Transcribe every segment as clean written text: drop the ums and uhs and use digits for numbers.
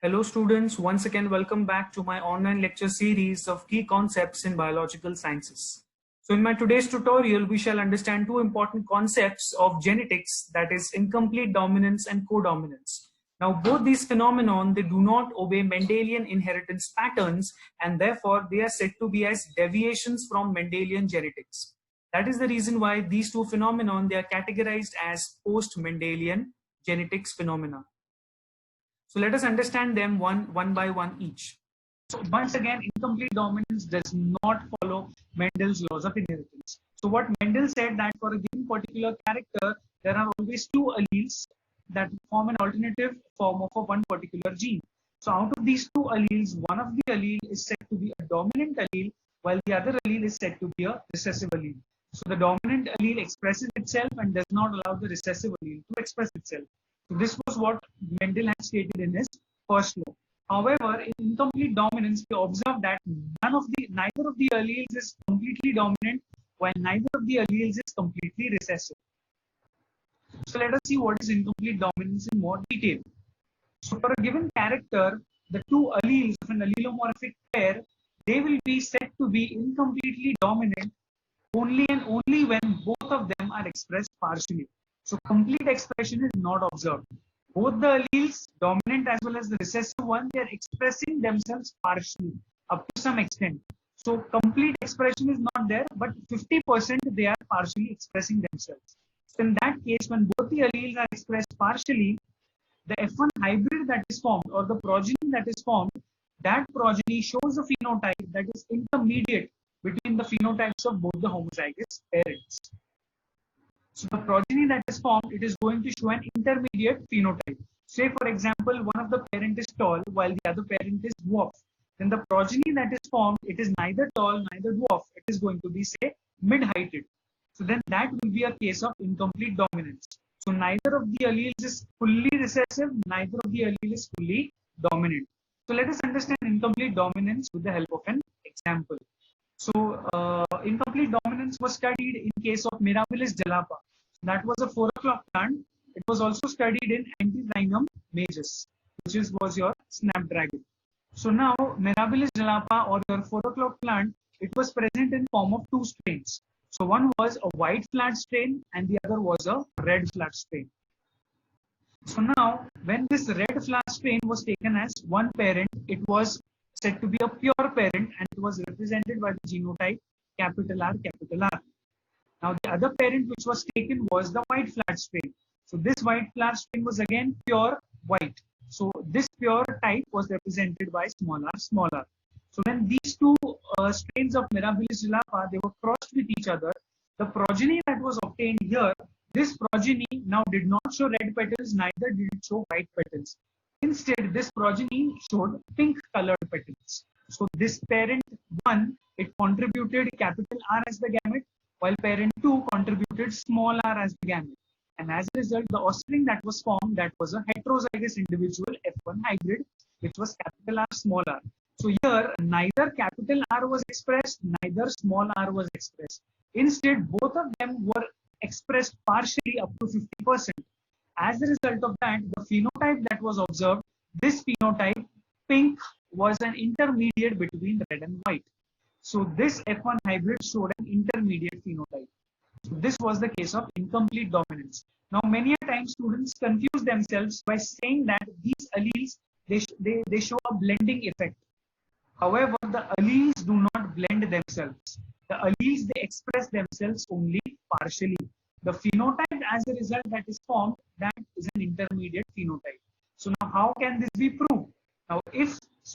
Hello students, once again welcome back to my online lecture series of key concepts in biological sciences. So in my today's tutorial, we shall understand two important concepts of genetics, that is incomplete dominance and codominance. Now both these phenomenon, they do not obey Mendelian inheritance patterns and therefore they are said to be as deviations from Mendelian genetics. That is the reason why these two phenomenon, they are categorized as post-Mendelian genetics phenomena. So let us understand them one by one each. So once again, incomplete dominance does not follow Mendel's laws of inheritance. So what Mendel said that for a given particular character, there are always two alleles that form an alternative form of a one particular gene. So out of these two alleles, one of the allele is said to be a dominant allele, while the other allele is said to be a recessive allele. So the dominant allele expresses itself and does not allow the recessive allele to express itself. So this was what Mendel had stated in his first law. However, in incomplete dominance, we observe that neither of the alleles is completely dominant, while neither of the alleles is completely recessive. So let us see what is incomplete dominance in more detail. So for a given character, the two alleles of an allelomorphic pair, they will be said to be incompletely dominant only and only when both of them are expressed partially. So complete expression is not observed. Both the alleles, dominant as well as the recessive one, they are expressing themselves partially up to some extent. So complete expression is not there, but 50% they are partially expressing themselves. So in that case, when both the alleles are expressed partially, the F1 hybrid that is formed or the progeny that is formed, that progeny shows a phenotype that is intermediate between the phenotypes of both the homozygous parents. So the progeny that is formed, it is going to show an intermediate phenotype. Say for example, one of the parent is tall while the other parent is dwarf. Then the progeny that is formed, it is neither tall, neither dwarf. It is going to be, say, mid-heighted. So then that will be a case of incomplete dominance. So neither of the alleles is fully recessive, neither of the allele is fully dominant. So let us understand incomplete dominance with the help of an example. So incomplete dominance was studied in case of Mirabilis jalapa. That was a 4 o'clock plant. It was also studied in Antirrhinum majus, which was your snapdragon. So now Mirabilis jalapa or your 4 o'clock plant, it was present in form of two strains. So one was a white flat strain and the other was a red flat strain. So now when this red flat strain was taken as one parent, it was said to be a pure parent and it was represented by the genotype capital R, capital R. Now the other parent which was taken was the white flat strain. So this white flat strain was again pure white. So this pure type was represented by small r, small r. So when these two strains of Mirabilis jalapa, they were crossed with each other, the progeny that was obtained here, this progeny now did not show red petals, neither did it show white petals. Instead, this progeny showed pink colored petals. So this parent 1, it contributed capital R as the gamete, while parent 2 contributed small r as the gamete. And as a result, the offspring that was formed, that was a heterozygous individual F1 hybrid, which was capital R, small r. So here, neither capital R was expressed, neither small r was expressed. Instead, both of them were expressed partially up to 50%. As a result of that, the phenotype that was observed, this phenotype, pink, was an intermediate between red and white. So this F1 hybrid showed an intermediate phenotype. So this was the case of incomplete dominance. Now, many a time students confuse themselves by saying that these alleles, they show a blending effect. However, the alleles do not blend themselves. The alleles, they express themselves only partially. The phenotype as a result that is formed, that is an intermediate phenotype. So now how can this be proved? Now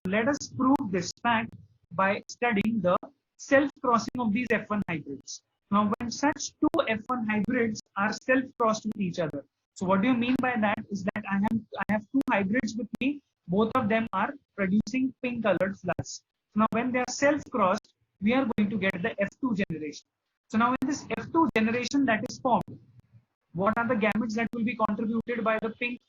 let us prove this fact by studying the self-crossing of these F1 hybrids. Now when such two F1 hybrids are self-crossed with each other, so what do you mean by that is that I have two hybrids with me, both of them are producing pink colored flowers. Now when they are self-crossed, we are going to get the F2 generation. So now in this F2 generation that is formed, what are the gametes that will be contributed by the pink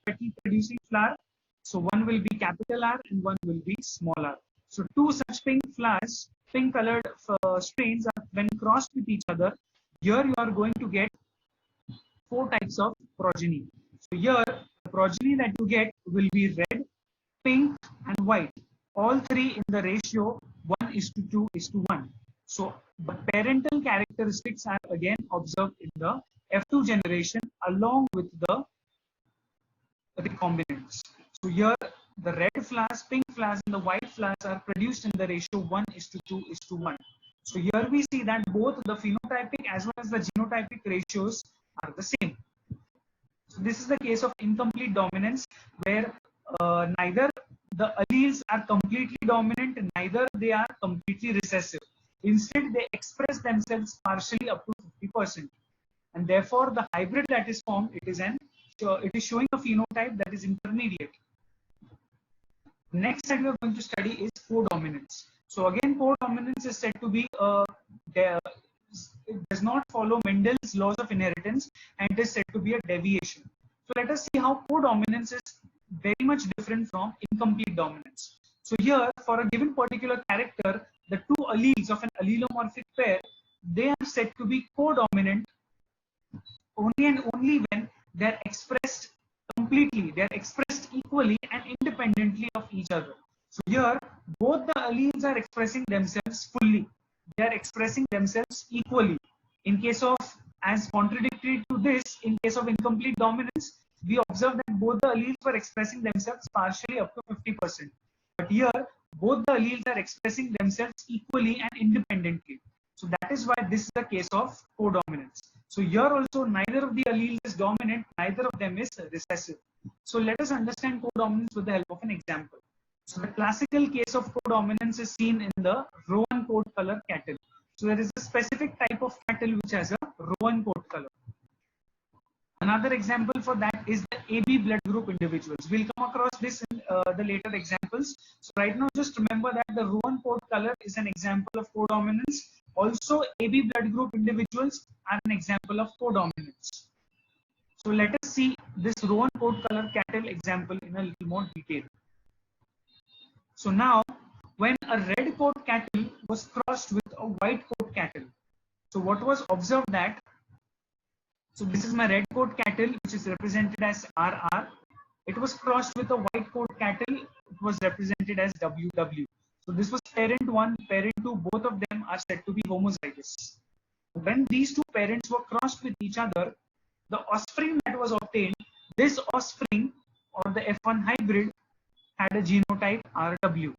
petal producing flower? So one will be capital R and one will be small r. So two such pink flowers, pink colored strains are when crossed with each other, here you are going to get four types of progeny. So here the progeny that you get will be red, pink, and white. All three in the ratio 1:2:1. So the parental characteristics are again observed in the F2 generation along with the recombinants. So here the red flowers, pink flowers, and the white flowers are produced in the ratio 1:2:1. So here we see that both the phenotypic as well as the genotypic ratios are the same. So this is the case of incomplete dominance, where neither the alleles are completely dominant, neither they are completely recessive. Instead, they express themselves partially up to 50%, and therefore the hybrid that is formed, it is showing a phenotype that is intermediate. Next that we are going to study is codominance. So again, codominance is said to be it does not follow Mendel's laws of inheritance, and it is said to be a deviation. So let us see how codominance is very much different from incomplete dominance. So here, for a given particular character, the two alleles of an allelomorphic pair, they are said to be codominant only and only when they are expressed completely, they are expressed equally and independently of each other. So here, both the alleles are expressing themselves fully. They are expressing themselves equally. In case of, as contradictory to this, in case of incomplete dominance, we observe that both the alleles were expressing themselves partially up to 50%. But here, both the alleles are expressing themselves equally and independently. So that is why this is the case of codominance. So here also, neither of the alleles is dominant, neither of them is recessive. So let us understand codominance with the help of an example. So the classical case of codominance is seen in the rowan coat color cattle. So there is a specific type of cattle which has a rowan coat color. Another example for that is the AB blood group individuals. We'll come across this in the later examples. So right now, just remember that the rowan coat color is an example of codominance. Also, AB blood group individuals are an example of codominance. So let us see this rowan coat color cattle example in a little more detail. So now, when a red coat cattle was crossed with a white coat cattle, so what was observed that, so this is my red coat cattle, which is represented as RR. It was crossed with a white coat cattle, it was represented as WW. So this was parent 1, parent 2, both of them are said to be homozygous. When these two parents were crossed with each other, the offspring that was obtained, this offspring or the F1 hybrid had a genotype RW,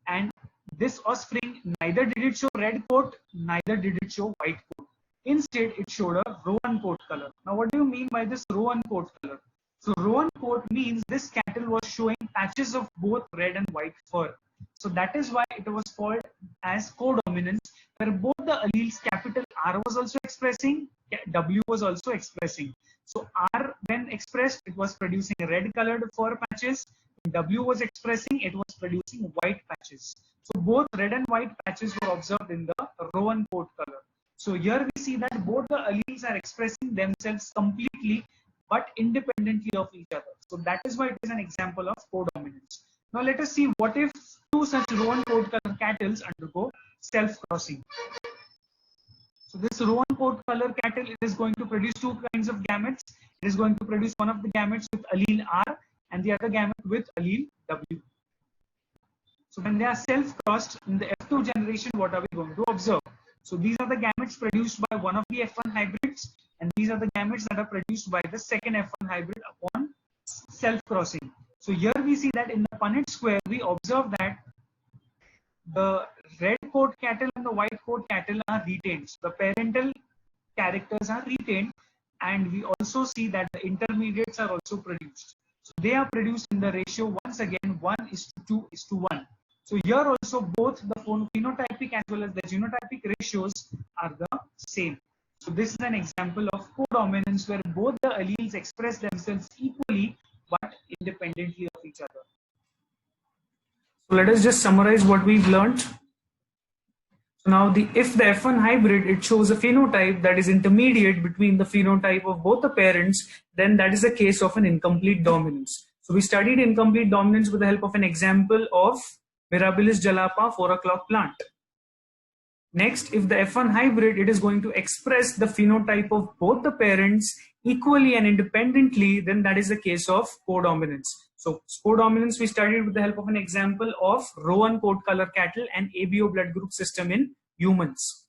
and this offspring neither did it show red coat, neither did it show white coat. Instead, it showed a rowan coat color. Now, what do you mean by this rowan coat color? So, rowan coat means this cattle was showing patches of both red and white fur. So, that is why it was called as codominance, where both the alleles, capital R was also expressing, W was also expressing. So, R when expressed, it was producing red colored fur patches. W was expressing, it was producing white patches. So both red and white patches were observed in the rowan coat color. So here we see that both the alleles are expressing themselves completely but independently of each other. So that is why it is an example of codominance. Now let us see what if two such rowan coat color cattle undergo self-crossing. So this rowan coat color cattle, it is going to produce two kinds of gametes. It is going to produce one of the gametes with allele R and the other gamete with allele W. So when they are self-crossed in the F2 generation, what are we going to observe? So these are the gametes produced by one of the F1 hybrids, and these are the gametes that are produced by the second F1 hybrid upon self-crossing. So here we see that in the Punnett square, we observe that the red coat cattle and the white coat cattle are retained. So the parental characters are retained, and we also see that the intermediates are also produced. So they are produced in the ratio once again 1:2:1. So here also both the phenotypic as well as the genotypic ratios are the same. So this is an example of codominance where both the alleles express themselves equally but independently of each other. So let us just summarize what we've learned. So now if the F1 hybrid, it shows a phenotype that is intermediate between the phenotype of both the parents, then that is a case of an incomplete dominance. So we studied incomplete dominance with the help of an example of Mirabilis jalapa 4 o'clock plant. Next, if the F1 hybrid, it is going to express the phenotype of both the parents equally and independently, then that is the case of codominance. So codominance we studied with the help of an example of Rowan coat color cattle and ABO blood group system in humans.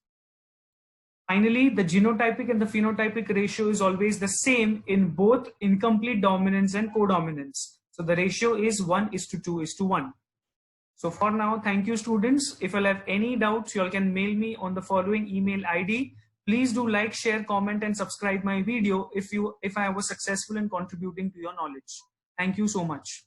Finally, the genotypic and the phenotypic ratio is always the same in both incomplete dominance and codominance. So the ratio is 1:2:1. So for now, thank you students. If you'll have any doubts, you all can mail me on the following email ID. Please do like, share, comment and subscribe my video if I was successful in contributing to your knowledge. Thank you so much.